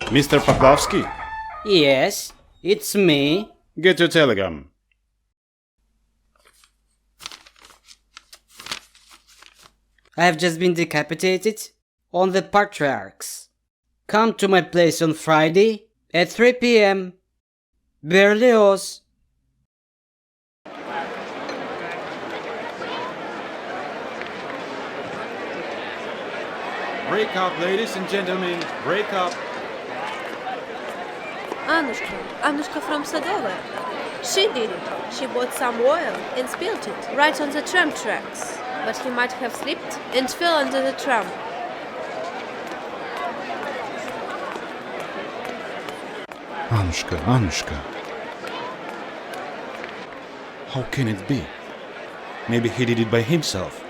Mr. Pavlovsky? Yes, it's me. Get your telegram. I have just been decapitated on the Patriarchs. Come to my place on Friday at 3 p.m. Berlioz. Break up, ladies and gentlemen. Break up. Anushka from Sadova. She did it. She bought some oil and spilled it right on the tram tracks. But he might have slipped and fell under the tram. Anushka. How can it be? Maybe he did it by himself.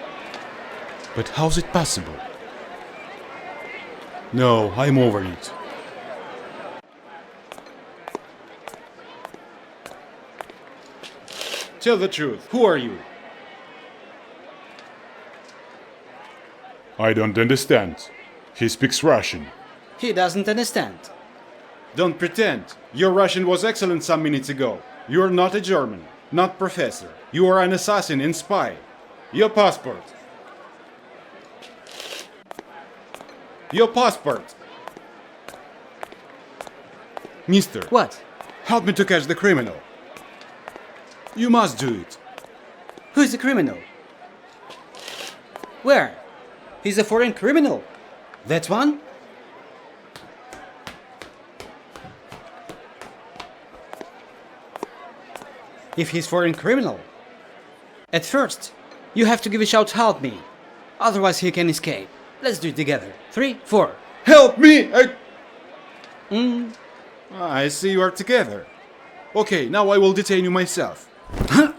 But how's it possible? No, I'm over it. Tell the truth. Who are you? I don't understand. He speaks Russian. He doesn't understand. Don't pretend. Your Russian was excellent some minutes ago. You are not a German, not professor. You are an assassin and spy. Your passport. Your passport. Mister. What? Help me to catch the criminal. You must do it. Who is the criminal? Where? He's a foreign criminal. That one? If he's foreign criminal, at first, you have to give a shout, help me. Otherwise he can escape. Let's do it together. 3, 4. Help me! I see you are together. Okay, now I will detain you myself. Huh?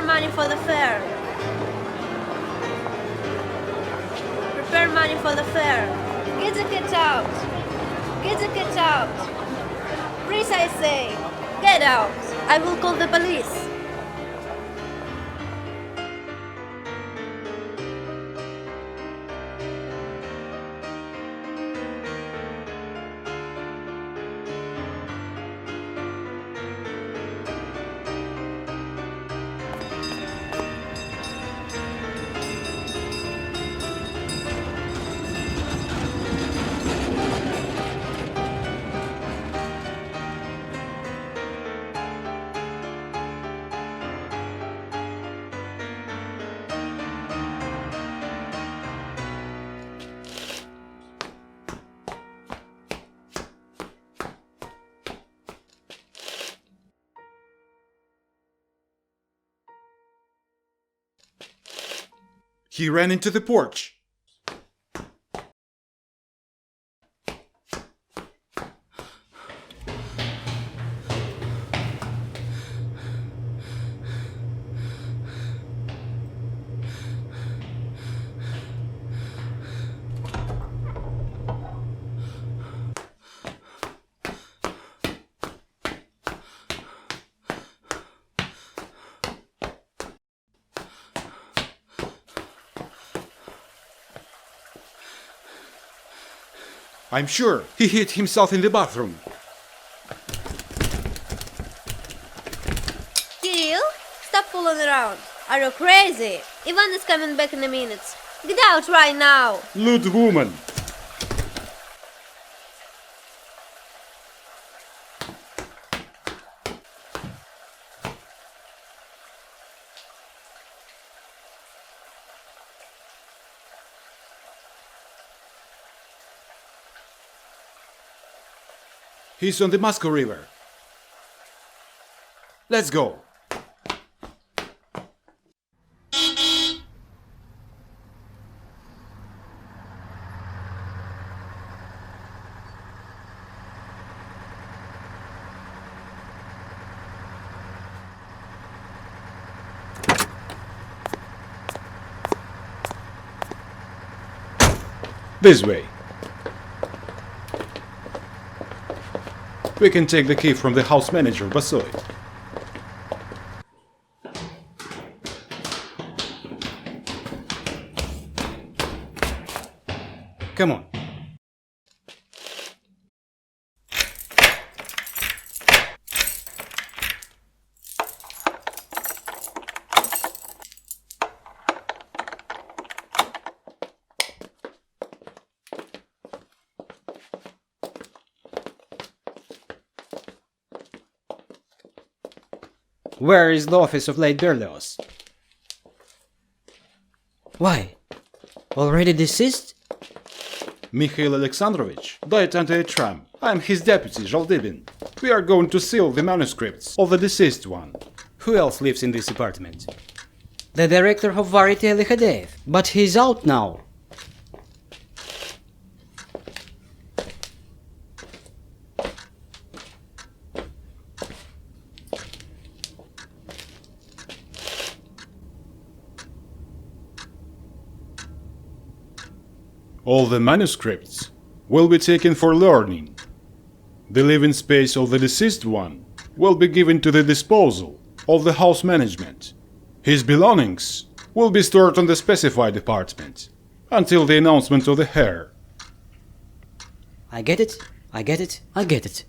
Money for the fare. Prepare money for the fare. Get the cat out. Get the cat out. Please, I say. Get out. I will call the police. He ran into the porch. I'm sure he hit himself in the bathroom. Kirill, stop fooling around. Are you crazy? Ivan is coming back in a minute. Get out right now. Lewd woman. He's on the Moscow River. Let's go. This way. We can take the key from the house manager, Basoy. Come on. Where is the office of late Berlioz? Why? Already deceased? Mikhail Alexandrovich died under a tram. I'm his deputy, Zhaldibin. We are going to seal the manuscripts of the deceased one. Who else lives in this apartment? The director of Varity Elihadev, but he's out now. All the manuscripts will be taken for learning. The living space of the deceased one will be given to the disposal of the house management. His belongings will be stored on the specified apartment until the announcement of the heir. I get it, I get it, I get it.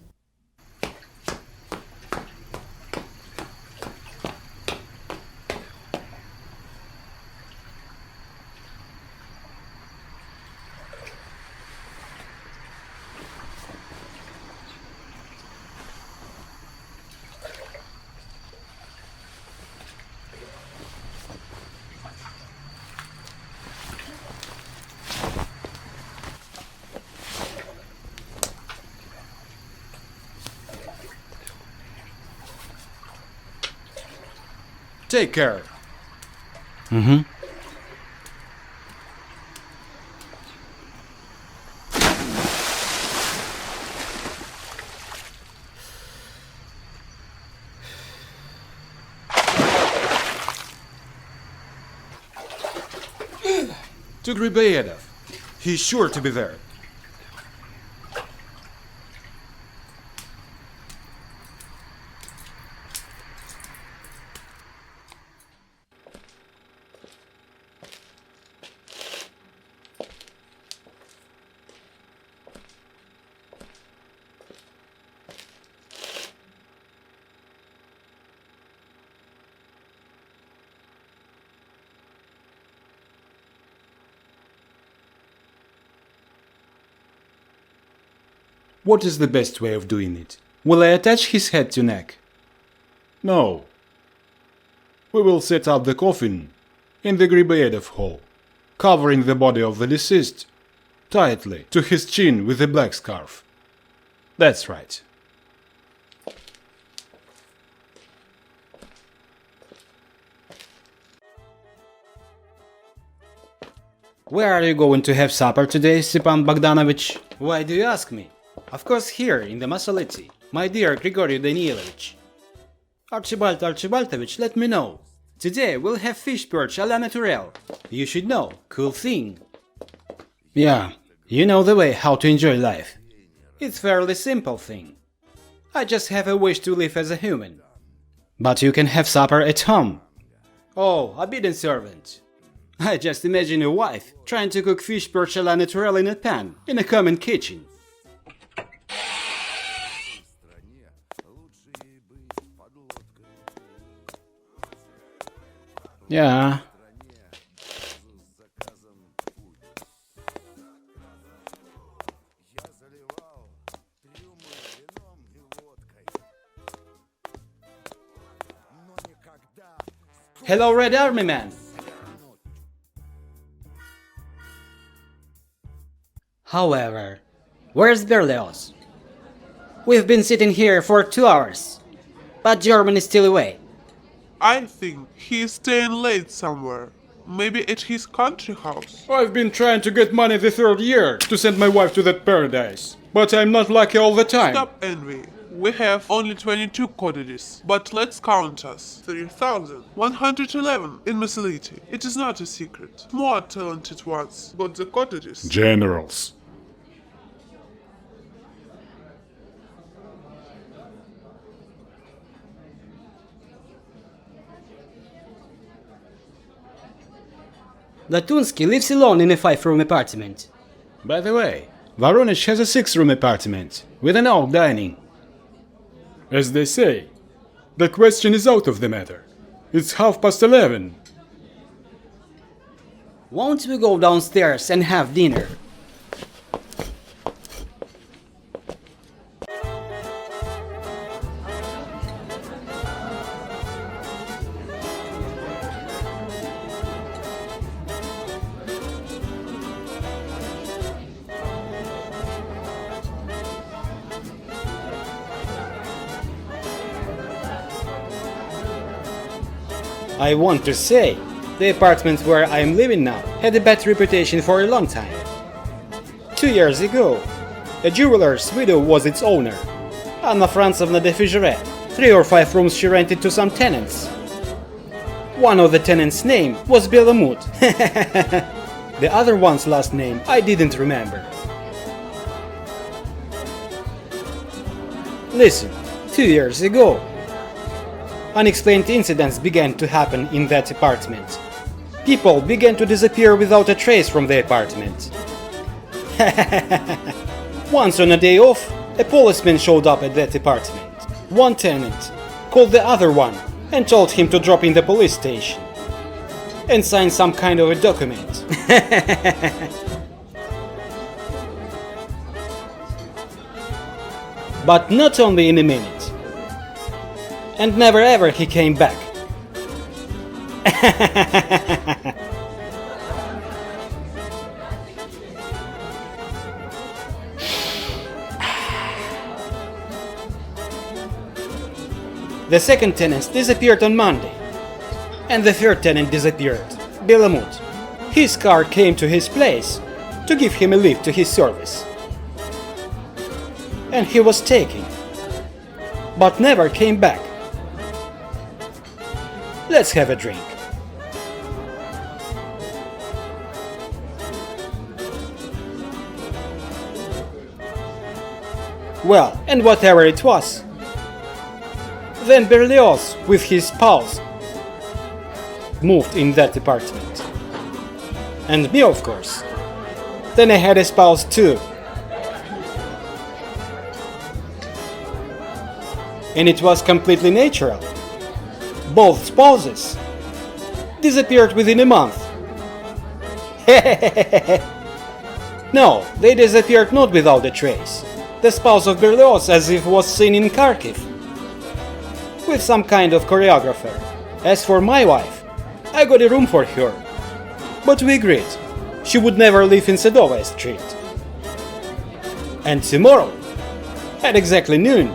Take care. Mm-hmm. To Griboyedov. He's sure to be there. What is the best way of doing it? Will I attach his head to neck? No. We will set up the coffin in the Griboyedov hall, covering the body of the deceased tightly to his chin with a black scarf. That's right. Where are you going to have supper today, Stepan Bogdanovich? Why do you ask me? Of course here, in the Masoliti, my dear Grigory Danilovich. Archibald Archibaltovich, let me know. Today we'll have fish perch à la naturelle. You should know, cool thing. Yeah, you know the way how to enjoy life. It's fairly simple thing. I just have a wish to live as a human. But you can have supper at home. Oh, obedient servant. I just imagine a wife trying to cook fish perch à la naturelle in a pan, in a common kitchen. Yeah. Hello, Red Army man! However, where's Berlioz? We've been sitting here for 2 hours, but German is still away. I think he's staying late somewhere. Maybe at his country house. I've been trying to get money the 3rd year to send my wife to that paradise, but I'm not lucky all the time. Stop envy. We have only 22 cottages, but let's count us. 3,111 in Masoliti. It is not a secret. More talented ones got the cottages. Generals. Latunsky lives alone in a 5-room apartment. By the way, Voronezh has a 6-room apartment with an oak dining. As they say, the question is out of the matter. It's 11:30. Won't we go downstairs and have dinner? I want to say, the apartment where I am living now had a bad reputation for a long time. 2 years ago, a jeweler's widow was its owner, Anna Franzovna de Figeret. 3 or 5 rooms she rented to some tenants. One of the tenants' name was Belamut. The other one's last name I didn't remember. Listen, 2 years ago, unexplained incidents began to happen in that apartment. People began to disappear without a trace from the apartment. Once on a day off, a policeman showed up at that apartment. One tenant called the other one and told him to drop in the police station and sign some kind of a document. But not only in a minute. And never ever he came back. The second tenant disappeared on Monday. And the third tenant disappeared, Belamut. His car came to his place to give him a lift to his service. And he was taken, but never came back. Let's have a drink. Well, and whatever it was. Then Berlioz, with his spouse, moved in that apartment. And me, of course. Then I had a spouse too. And it was completely natural. Both spouses disappeared within a month. No, they disappeared not without a trace. The spouse of Berlioz as if was seen in Kharkiv with some kind of choreographer. As for my wife, I got a room for her, but we agreed she would never live in Sadova Street. And tomorrow, at exactly noon,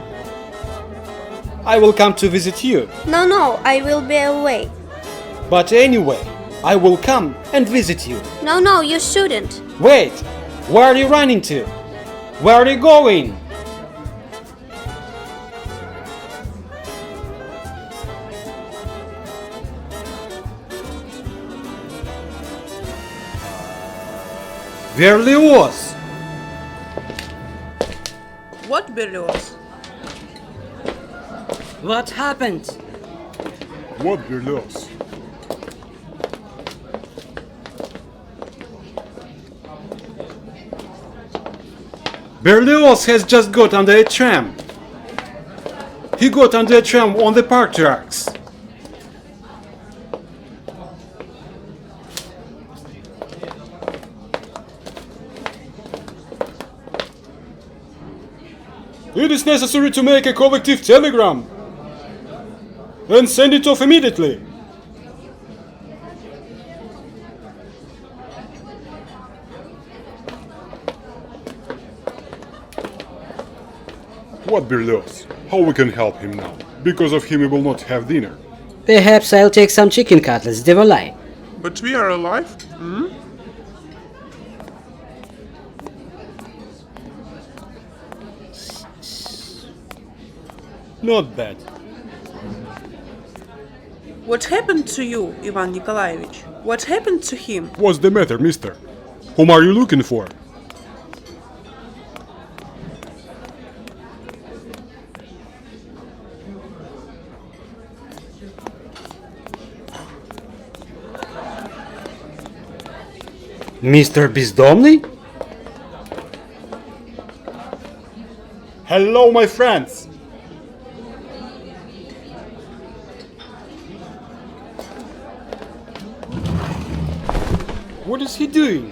I will come to visit you. No, I will be away. But anyway, I will come and visit you. No, you shouldn't. Wait! Where are you running to? Where are you going? Berlioz! What Berlioz? What happened? What Berlioz? Berlioz has just got under a tram. He got under a tram on the park tracks. It is necessary to make a collective telegram and send it off immediately. What Berlioz? How we can help him now? Because of him we will not have dinner. Perhaps I'll take some chicken cutlets de volaille. But we are alive? Not bad. What happened to you, Ivan Nikolaevich? What happened to him? What's the matter, mister? Whom are you looking for? Mr. Бездомный? Hello, my friends! What is he doing?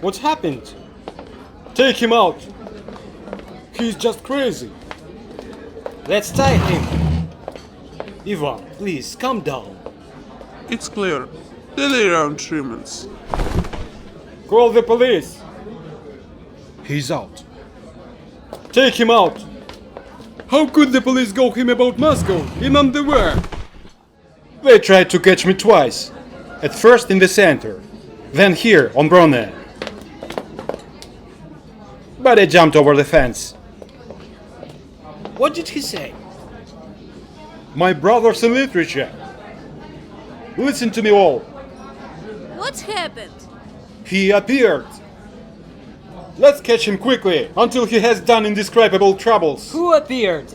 What happened? Take him out! He's just crazy. Let's tie him. Ivan, please, calm down. It's clear. Delirium treatments. Call the police! He's out. Take him out! How could the police go him about Moscow in underwear? They tried to catch me twice. At first in the center, then here on Brone. But I jumped over the fence. What did he say? My brothers in literature! Listen to me all! What happened? He appeared! Let's catch him quickly, until he has done indescribable troubles. Who appeared?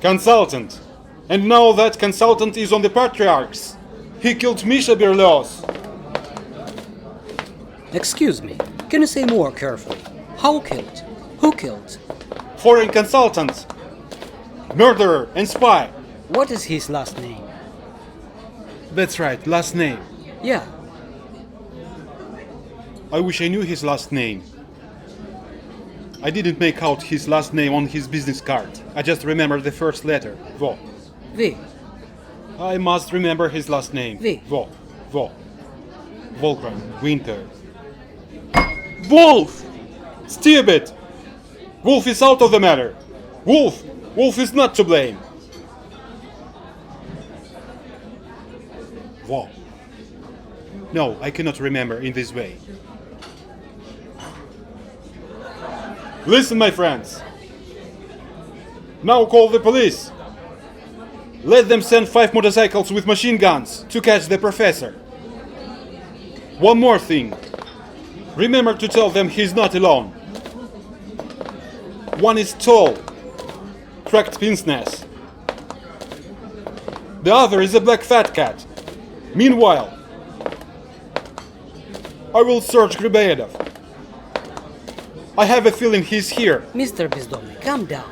Consultant. And now that consultant is on the Patriarchs. He killed Misha Berlioz. Excuse me, can you say more carefully? How killed? Who killed? Foreign consultant. Murderer and spy. What is his last name? That's right, last name. Yeah, I wish I knew his last name. I didn't make out his last name on his business card. I just remember the first letter, Vo. V. I must remember his last name. V. Vo. Volkran. Winter. Wolf! Stop it! Wolf is out of the matter. Wolf is not to blame. Vo. No, I cannot remember in this way. Listen, my friends. Now call the police. Let them send 5 motorcycles with machine guns to catch the professor. One more thing. Remember to tell them he's not alone. One is tall, cracked pince nez. The other is a black fat cat. Meanwhile, I will search Griboyedov. I have a feeling he's here. Mr. Бездомный, calm down.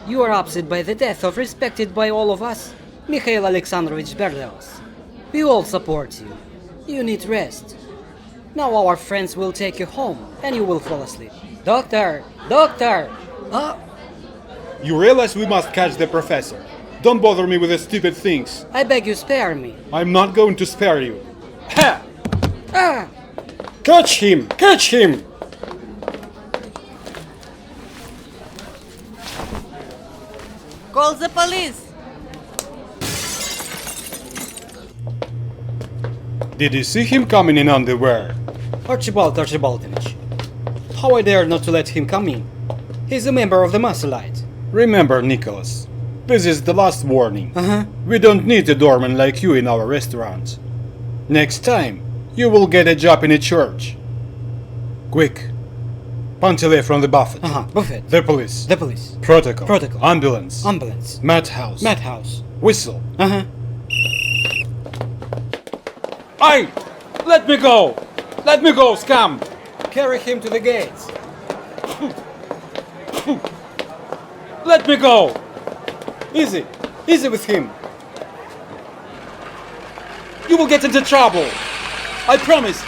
You are upset by the death of respected by all of us, Mikhail Alexandrovich Berlioz. We all support you. You need rest. Now our friends will take you home and you will fall asleep. Doctor! Doctor! You realize we must catch the professor. Don't bother me with the stupid things. I beg you spare me. I'm not going to spare you. Ha! Ah! Catch him! Catch him! Call the police! Did you see him coming in underwear? Archibald Archibaldovich, how I dare not to let him come in? He's a member of the Mussolite. Remember, Nicholas, this is the last warning. Uh-huh. We don't need a doorman like you in our restaurant. Next time, you will get a job in a church. Quick. Panteley from the buffet. Buffet. The police. The police. Protocol. Protocol. Ambulance. Ambulance. Madhouse. Madhouse. Whistle. Uh-huh. Aye! Let me go! Let me go, scum! Carry him to the gates. Let me go! Easy. Easy with him. You will get into trouble! I promise!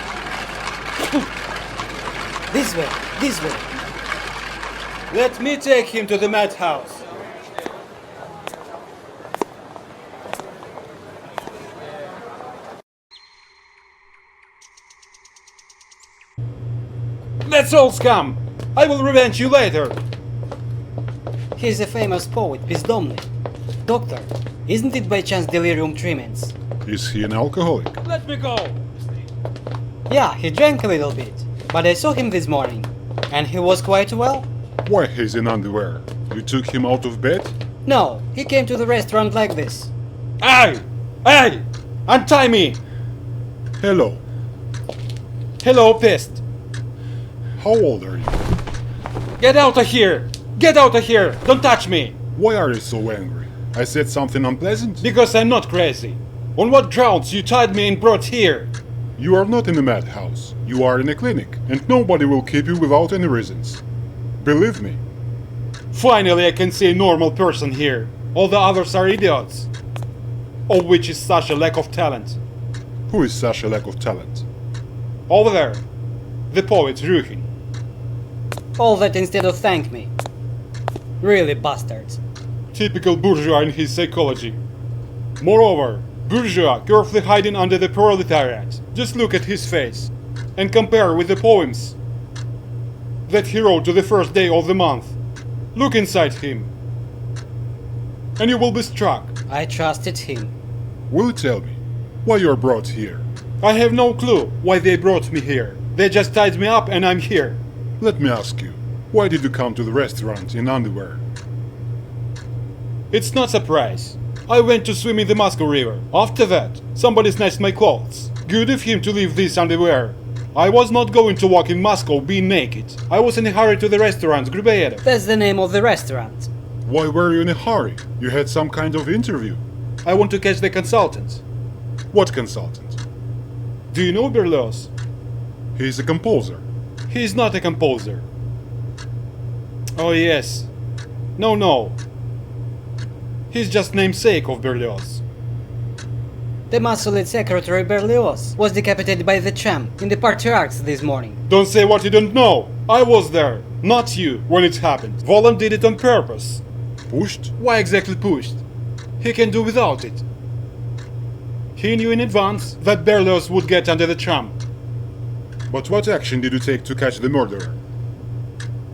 This way. This way. Let me take him to the madhouse. That's all, scum! I will revenge you later! He's a famous poet, бездомный. Doctor, isn't it by chance delirium tremens? Is he an alcoholic? Let me go! Yeah, he drank a little bit, but I saw him this morning, and he was quite well. Why he's in underwear? You took him out of bed? No, he came to the restaurant like this. Aye! Aye! Untie me! Hello. Hello, pest! How old are you? Get out of here! Get out of here! Don't touch me! Why are you so angry? I said something unpleasant? Because I'm not crazy. On what grounds you tied me and brought here? You are not in a madhouse. You are in a clinic, and nobody will keep you without any reasons. Believe me. Finally I can see a normal person here. All the others are idiots. Of which is such a lack of talent. Who is such a lack of talent? Over there. The poet Ruhin. All that instead of thank me. Really bastards. Typical bourgeois in his psychology. Moreover, bourgeois carefully hiding under the proletariat. Just look at his face. And compare with the poems that he wrote to the first day of the month. Look inside him. And you will be struck. I trusted him. Will you tell me why you are brought here? I have no clue why they brought me here. They just tied me up and I'm here. Let me ask you, why did you come to the restaurant in underwear? It's not surprise. I went to swim in the Moscow River. After that, somebody snatched my clothes. Good of him to leave this underwear. I was not going to walk in Moscow being naked. I was in a hurry to the restaurant, Griboyedov. That's the name of the restaurant. Why were you in a hurry? You had some kind of interview. I want to catch the consultant. What consultant? Do you know Berlioz? He is a composer. He is not a composer. Oh yes. No. He's just namesake of Berlioz. The Mussolite secretary Berlioz was decapitated by the tram in the Patriarchs this morning. Don't say what you don't know. I was there, not you, when it happened. Woland did it on purpose. Pushed? Why exactly pushed? He can do without it. He knew in advance that Berlioz would get under the tram. But what action did you take to catch the murderer?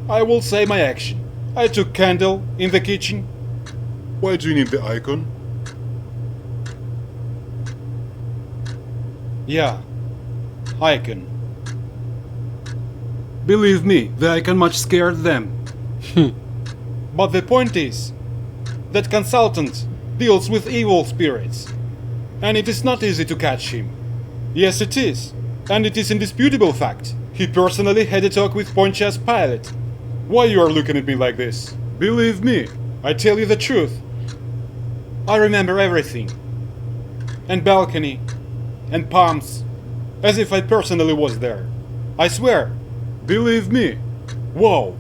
I will say my action. I took candle in the kitchen. Why do you need the icon? Yeah, icon. Believe me, the icon much scared them. But the point is that consultant deals with evil spirits, and it is not easy to catch him. Yes, it is, and it is indisputable fact. He personally had a talk with Pontius Pilate. Why you are looking at me like this? Believe me, I tell you the truth. I remember everything. And balcony, and palms, as if I personally was there. I swear. Believe me. Whoa.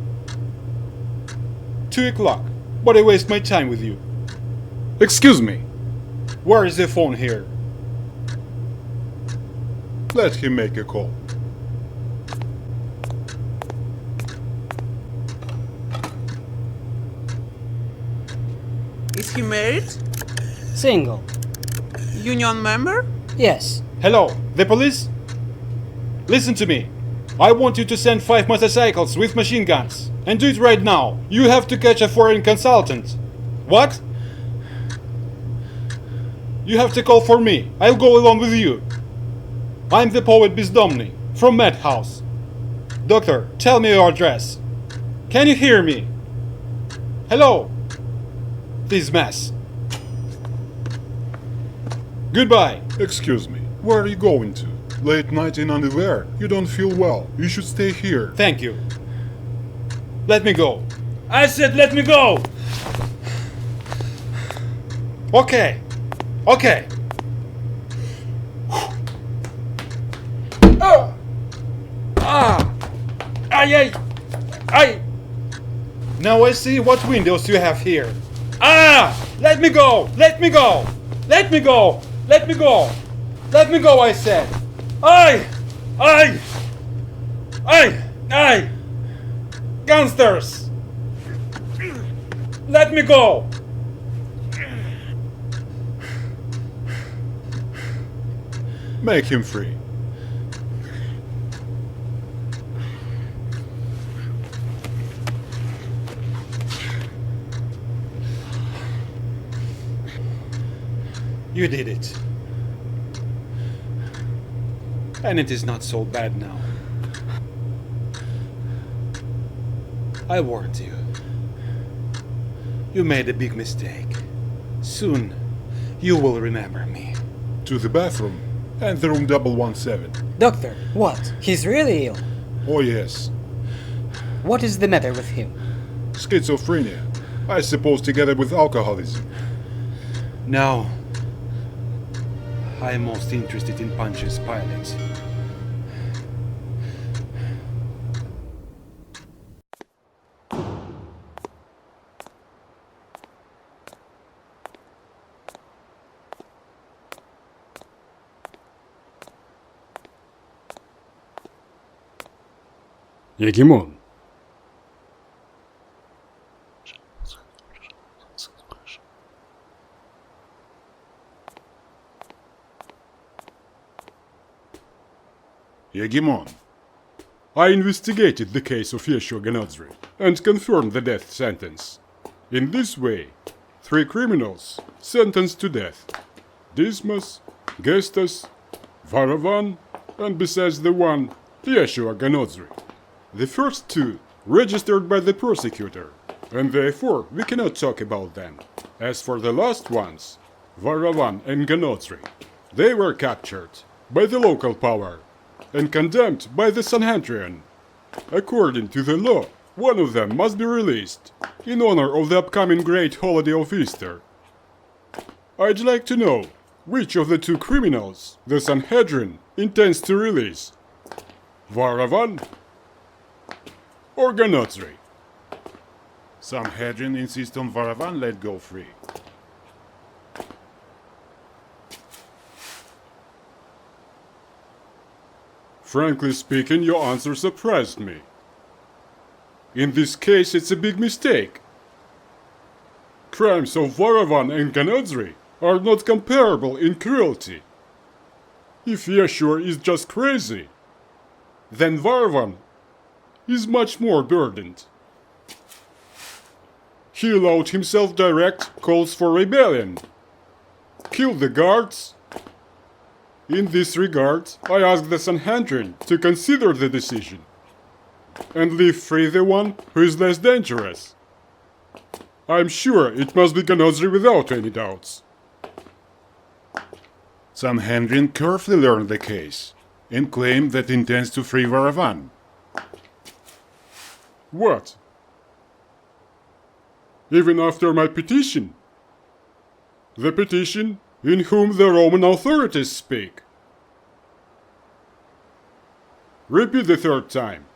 2 o'clock. But I waste my time with you. Excuse me. Where is the phone here? Let him make a call. Is he married? Single. Union member? Yes. Hello, the police? Listen to me. I want you to send 5 motorcycles with machine guns. And do it right now. You have to catch a foreign consultant. What? You have to call for me. I'll go along with you. I'm the poet Бездомный, from Madhouse. Doctor, tell me your address. Can you hear me? Hello? This mess. Goodbye. Excuse me, where are you going to? Late night in underwear? You don't feel well. You should stay here. Thank you. Let me go. I said let me go! Okay. Okay. Oh! Ah! Ay! Now I see what windows you have here. Ah! Let me go! Let me go! Let me go! Let me go! Let me go, I said! Ay! Gangsters! Let me go! Make him free. You did it. And it is not so bad now. I warned you. You made a big mistake. Soon, you will remember me. To the bathroom and the room 117. Doctor, what? He's really ill. Oh yes, What is the matter with him? schizophrenia. I suppose together with alcoholism. Now, I am most interested in Pontius Pilate. Егемон. Егемон, I investigated the case of Ieshua and confirmed the death sentence. In this way, 3 criminals sentenced to death: Dismas, Gestas, Varavan, and besides the one, Ieshua. The first 2 registered by the prosecutor, and therefore we cannot talk about them. As for the last ones, Varavan and Ganotri, they were captured by the local power and condemned by the Sanhedrin. According to the law, one of them must be released in honor of the upcoming great holiday of Easter. I'd like to know which of the 2 criminals the Sanhedrin intends to release: Varavan or Ganotri? Sanhedrin insists on Varavan let go free. Frankly speaking, your answer surprised me. In this case, it's a big mistake. Crimes of Varavan and Ganotri are not comparable in cruelty. If Ieshua is just crazy, then Varavan is much more burdened. He allowed himself direct calls for rebellion. Kill the guards. In this regard, I ask the Sanhedrin to consider the decision and leave free the one who is less dangerous. I'm sure it must be Ganotri without any doubts. Sanhedrin carefully learned the case and claimed that intends to free Varavan. What? Even after my petition? The petition in whom the Roman authorities speak. Repeat the 3rd time,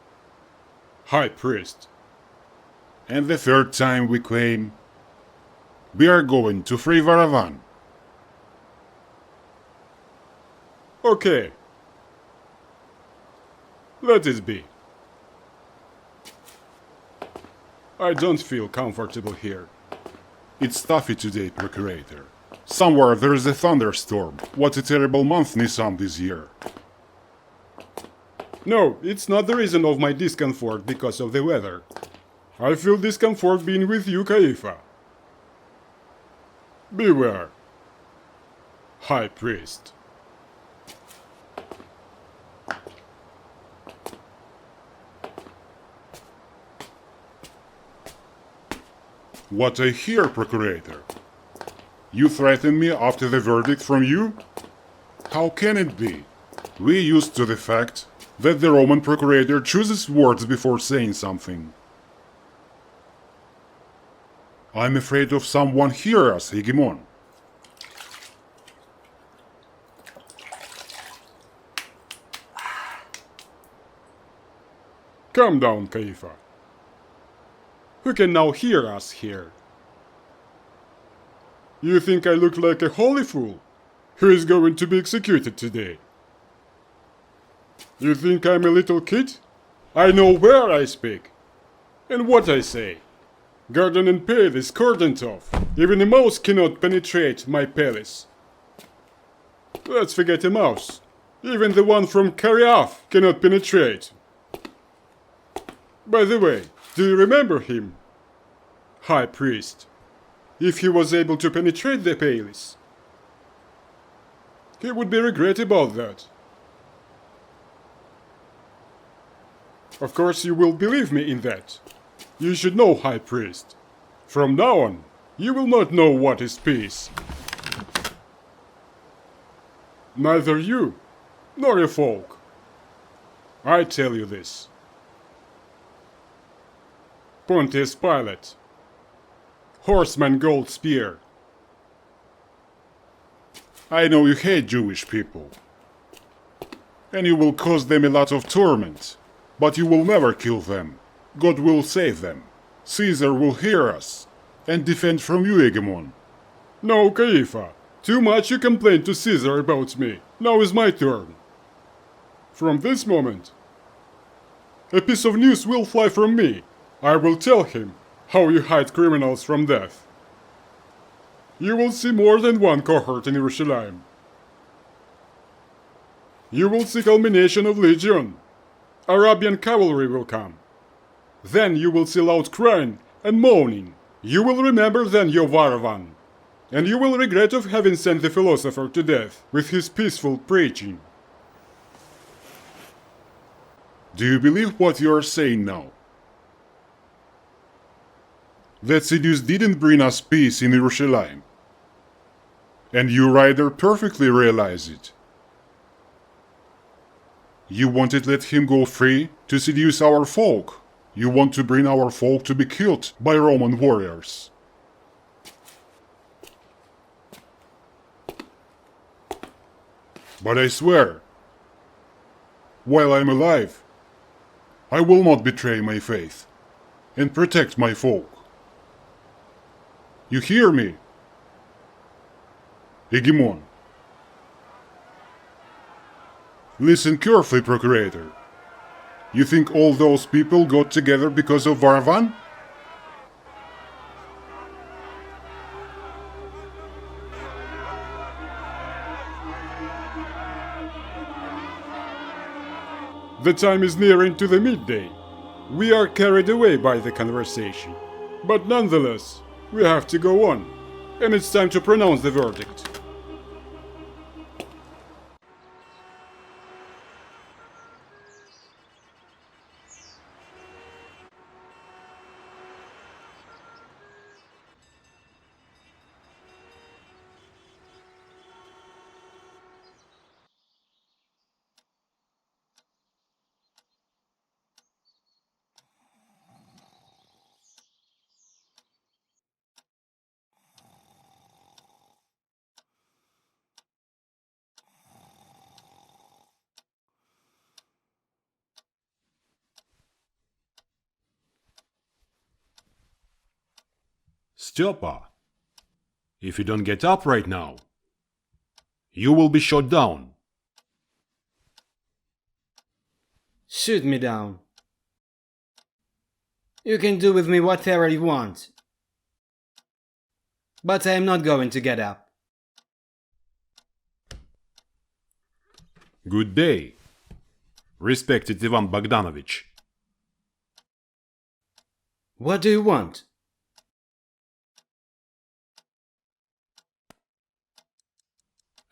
High Priest. And the 3rd time we claim we are going to free Varavan. Okay. Let it be. I don't feel comfortable here. It's stuffy today, Procurator. Somewhere there is a thunderstorm. What a terrible month Nisan this year. No, it's not the reason of my discomfort because of the weather. I feel discomfort being with you, Caifa. Beware, High Priest. What I hear, Procurator. You threaten me after the verdict from you? How can it be? We used to the fact that the Roman Procurator chooses words before saying something. I'm afraid of someone here as Hegemon. Calm down, Caifa. Who can now hear us here? You think I look like a holy fool who is going to be executed today? You think I'm a little kid? I know where I speak and what I say. Garden and pale is cordoned off. Even a mouse cannot penetrate my palace. Let's forget a mouse. Even the one from Karyaf cannot penetrate. By the way, do you remember him? High priest. If he was able to penetrate the palace, he would be regret about that. Of course you will believe me in that. You should know, High Priest. From now on, you will not know what is peace. Neither you, nor your folk. I tell you this. Pontius Pilate. Horseman Gold Spear. I know you hate Jewish people. And you will cause them a lot of torment. But you will never kill them. God will save them. Caesar will hear us. And defend from you, Hegemon. No, Caifa. Too much you complain to Caesar about me. Now is my turn. From this moment, a piece of news will fly from me. I will tell him how you hide criminals from death. You will see more than one cohort in Ierushalaim. You will see culmination of legion. Arabian cavalry will come. Then you will see loud crying and moaning. You will remember then your Varavan. And you will regret of having sent the philosopher to death with his peaceful preaching. Do you believe what you are saying now? That Sidious didn't bring us peace in Ierushalaim. And you rather perfectly realize it. You wanted to let him go free to seduce our folk. You want to bring our folk to be killed by Roman warriors. But I swear, while I'm alive, I will not betray my faith and protect my folk. You hear me? Hegemon. Listen carefully, Procurator. You think all those people got together because of Varavan? The time is nearing to the midday. We are carried away by the conversation. But nonetheless, we have to go on. And it's time to pronounce the verdict. Stepa, if you don't get up right now, you will be shot down. Shoot me down. You can do with me whatever you want. But I am not going to get up. Good day, respected Ivan Bogdanovich. What do you want?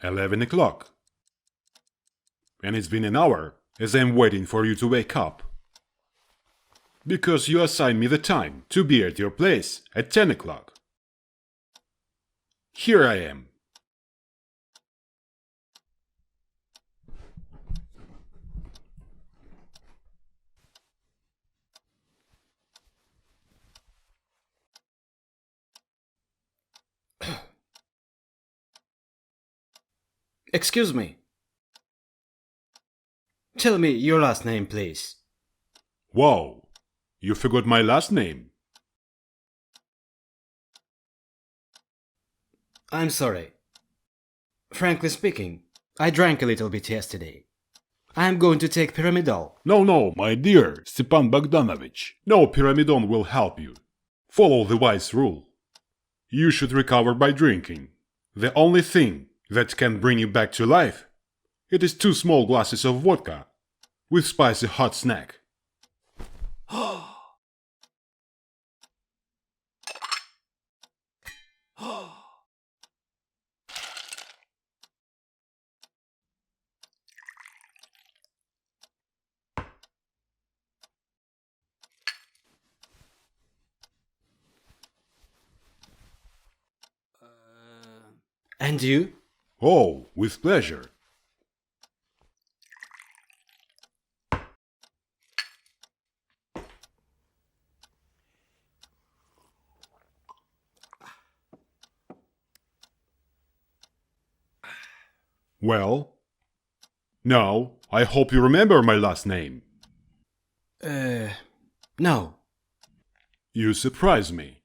11 o'clock. And it's been an hour as I'm waiting for you to wake up. Because you assigned me the time to be at your place at 10 o'clock. Here I am. Excuse me. Tell me your last name, please. Wow, you forgot my last name. I'm sorry. Frankly speaking, I drank a little bit yesterday. I'm going to take pyramidal. No, my dear Stepan Bogdanovich. No pyramidon will help you. Follow the wise rule. You should recover by drinking. The only thing that can bring you back to life, it is 2 small glasses of vodka with spicy hot snack. And you? Oh, with pleasure. Well, now I hope you remember my last name. No. You surprise me.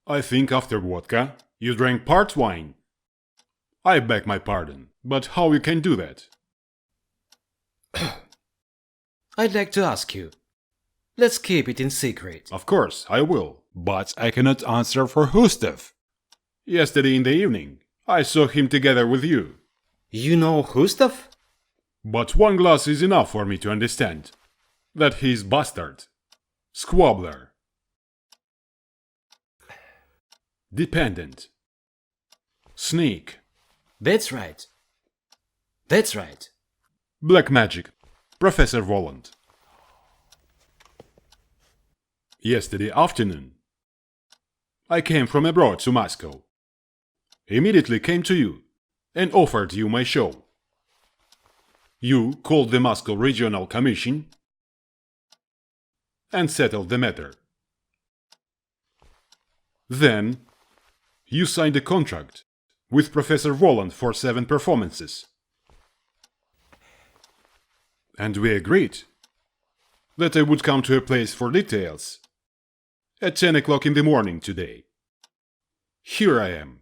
I think after vodka, you drank part wine. I beg my pardon, but how you can do that? I'd like to ask you. Let's keep it in secret. Of course, I will. But I cannot answer for Hustev. Yesterday in the evening, I saw him together with you. You know Hustav? But 1 glass is enough for me to understand that he's bastard, squabbler, dependent, sneak, That's right. That's right. black magic, Professor Woland. Yesterday afternoon, I came from abroad to Moscow. Immediately came to you and offered you my show. You called the Moscow Regional Commission and settled the matter. Then you signed a contract with Professor Woland for 7 performances. And we agreed that I would come to a place for details at 10 o'clock in the morning today. Here I am.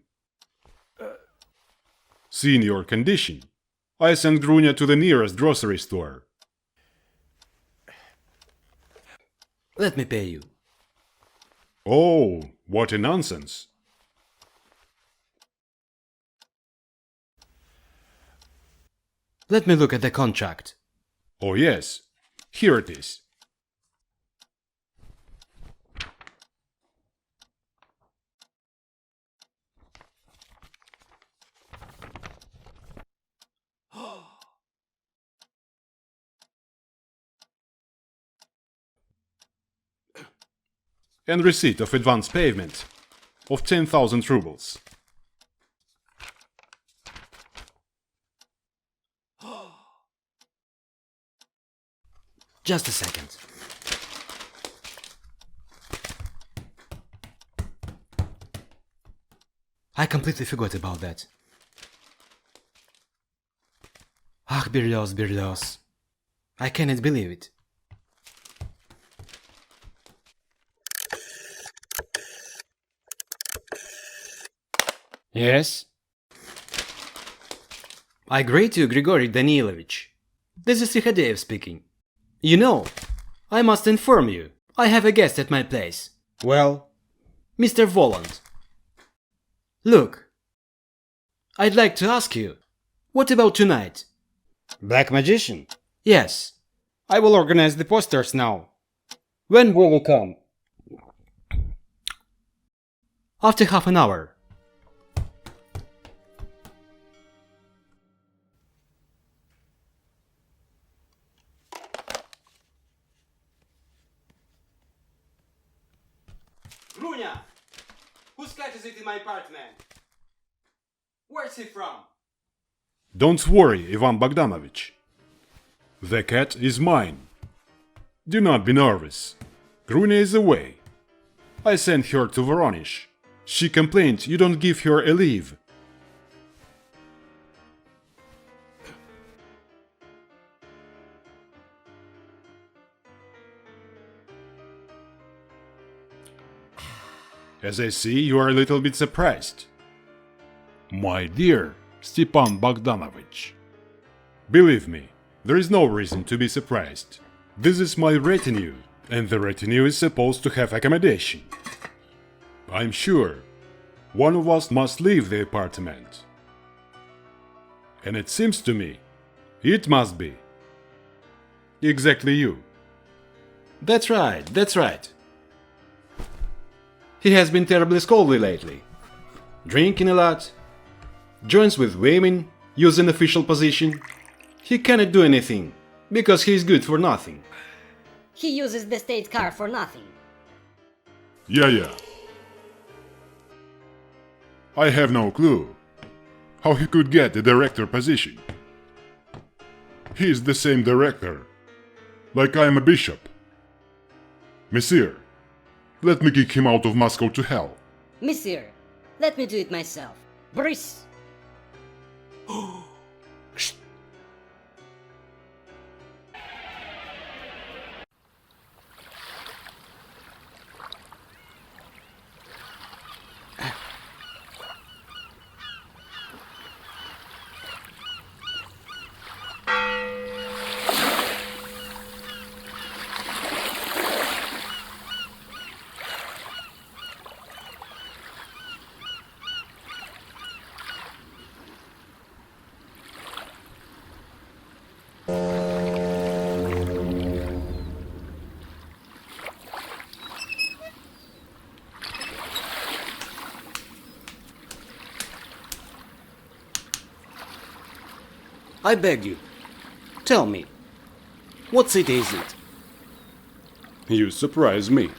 Seeing your condition, I sent Grunya to the nearest grocery store. Let me pay you. Oh, what a nonsense. Let me look at the contract. Oh yes, here it is. And receipt of advance payment of 10,000 rubles. Just a second. I completely forgot about that. Ach, Berlioz, Berlioz. I cannot believe it. Yes? I greet you, Grigory Danilovich. This is Sikhadev speaking. You know, I must inform you, I have a guest at my place. Well, Mr. Woland. Look, I'd like to ask you, what about tonight? Black magician? Yes. I will organize the posters now. When will you come? After half an hour. Whose cat is it in my apartment? Where's he from? Don't worry, Ivan Bogdanovich. The cat is mine. Do not be nervous. Grunia is away. I sent her to Voronezh. She complained you don't give her a leave. As I see, you are a little bit surprised. My dear Stepan Bogdanovich, believe me, there is no reason to be surprised. This is my retinue, and the retinue is supposed to have accommodation. I'm sure one of us must leave the apartment. And it seems to me, it must be exactly you. That's right, that's right. He has been terribly scolded lately. Drinking a lot, joins with women, using official position. He cannot do anything, because he is good for nothing. He uses the state car for nothing. Yeah. I have no clue how he could get the director position. He is the same director, like I am a bishop. Monsieur, let me kick him out of Moscow to hell. Monsieur, let me do it myself. Brice! I beg you, tell me, what city is it? You surprise me.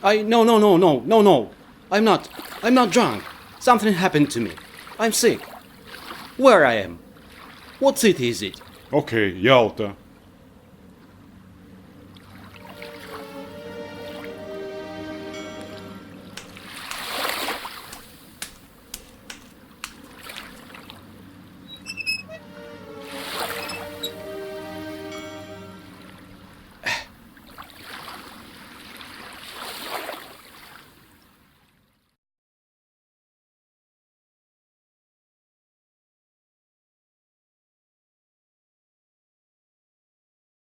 No. I'm not drunk. Something happened to me. I'm sick. Where I am? What city is it? Okay, Yalta.